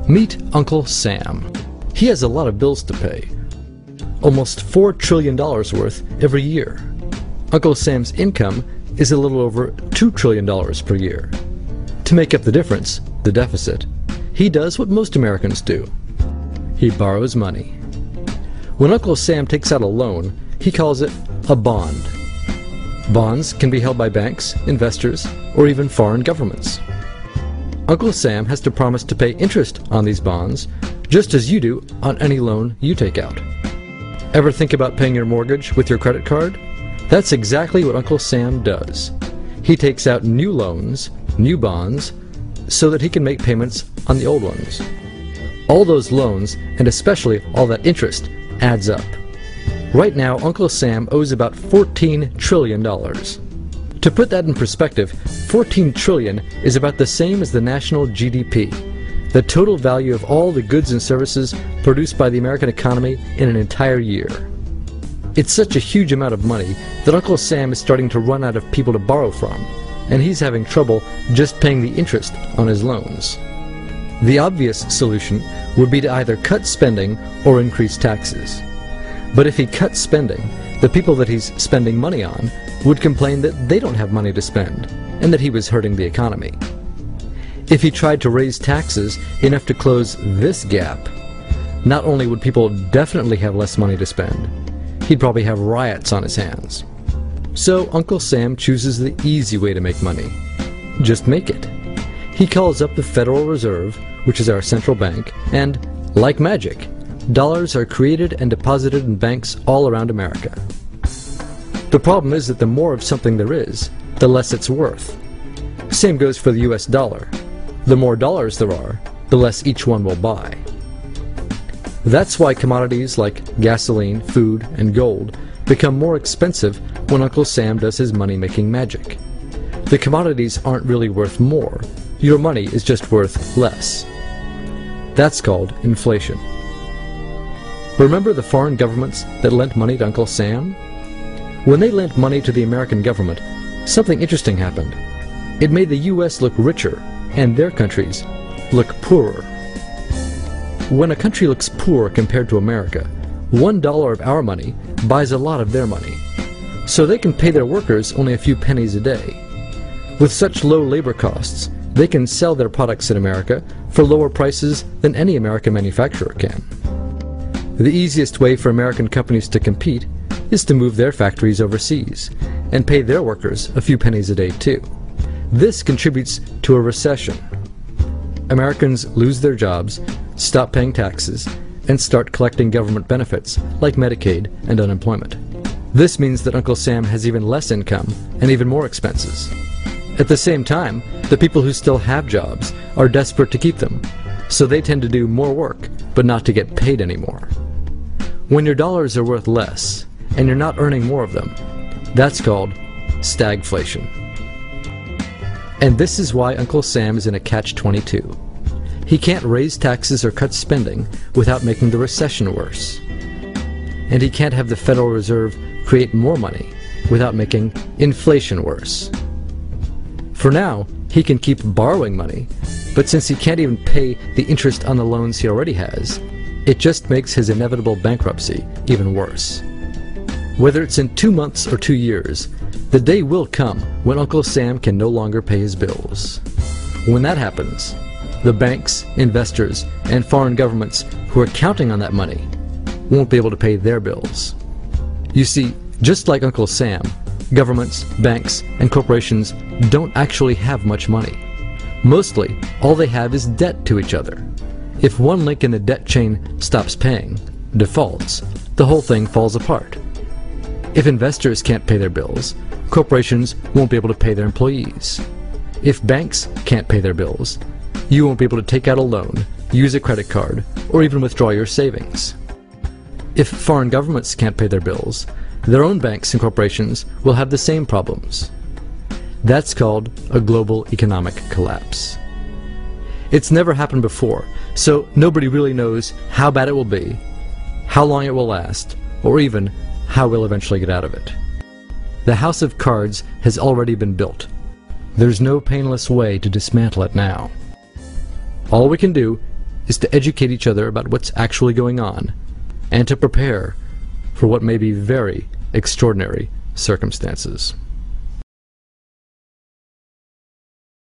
Meet Uncle Sam. He has a lot of bills to pay. Almost $4 trillion worth every year. Uncle Sam's income is a little over $2 trillion per year. To make up the difference, the deficit, he does what most Americans do. He borrows money. When Uncle Sam takes out a loan, he calls it a bond. Bonds can be held by banks, investors, or even foreign governments. Uncle Sam has to promise to pay interest on these bonds, just as you do on any loan you take out. Ever think about paying your mortgage with your credit card? That's exactly what Uncle Sam does. He takes out new loans, new bonds, so that he can make payments on the old ones. All those loans, and especially all that interest, adds up. Right now, Uncle Sam owes about $14 trillion. To put that in perspective, 14 trillion is about the same as the national GDP, the total value of all the goods and services produced by the American economy in an entire year. It's such a huge amount of money that Uncle Sam is starting to run out of people to borrow from, and he's having trouble just paying the interest on his loans. The obvious solution would be to either cut spending or increase taxes. But if he cuts spending, the people that he's spending money on would complain that they don't have money to spend, and that he was hurting the economy. If he tried to raise taxes enough to close this gap, not only would people definitely have less money to spend, he'd probably have riots on his hands. So Uncle Sam chooses the easy way to make money. Just make it. He calls up the Federal Reserve, which is our central bank, and, like magic, dollars are created and deposited in banks all around America. The problem is that the more of something there is, the less it's worth. Same goes for the US dollar. The more dollars there are, the less each one will buy. That's why commodities like gasoline, food, and gold become more expensive when Uncle Sam does his money-making magic. The commodities aren't really worth more. Your money is just worth less. That's called inflation. Remember the foreign governments that lent money to Uncle Sam? When they lent money to the American government, something interesting happened. It made the U.S. look richer, and their countries look poorer. When a country looks poor compared to America, $1 of our money buys a lot of their money, so they can pay their workers only a few pennies a day. With such low labor costs, they can sell their products in America for lower prices than any American manufacturer can. The easiest way for American companies to compete is to move their factories overseas and pay their workers a few pennies a day too. This contributes to a recession. Americans lose their jobs, stop paying taxes, and start collecting government benefits like Medicaid and unemployment. This means that Uncle Sam has even less income and even more expenses. At the same time, the people who still have jobs are desperate to keep them, so they tend to do more work, but not to get paid anymore. When your dollars are worth less, and you're not earning more of them, that's called stagflation. And this is why Uncle Sam is in a catch-22. He can't raise taxes or cut spending without making the recession worse. And he can't have the Federal Reserve create more money without making inflation worse. For now, he can keep borrowing money, but since he can't even pay the interest on the loans he already has, it just makes his inevitable bankruptcy even worse. Whether it's in 2 months or 2 years, the day will come when Uncle Sam can no longer pay his bills. When that happens, the banks, investors, and foreign governments who are counting on that money won't be able to pay their bills. You see, just like Uncle Sam, governments, banks, and corporations don't actually have much money. Mostly, all they have is debt to each other. If one link in the debt chain stops paying, defaults, the whole thing falls apart. If investors can't pay their bills, corporations won't be able to pay their employees. If banks can't pay their bills, you won't be able to take out a loan, use a credit card, or even withdraw your savings. If foreign governments can't pay their bills, their own banks and corporations will have the same problems. That's called a global economic collapse. It's never happened before, so nobody really knows how bad it will be, how long it will last, or even how we'll eventually get out of it. The house of cards has already been built. There's no painless way to dismantle it now. All we can do is to educate each other about what's actually going on, and to prepare for what may be very extraordinary circumstances.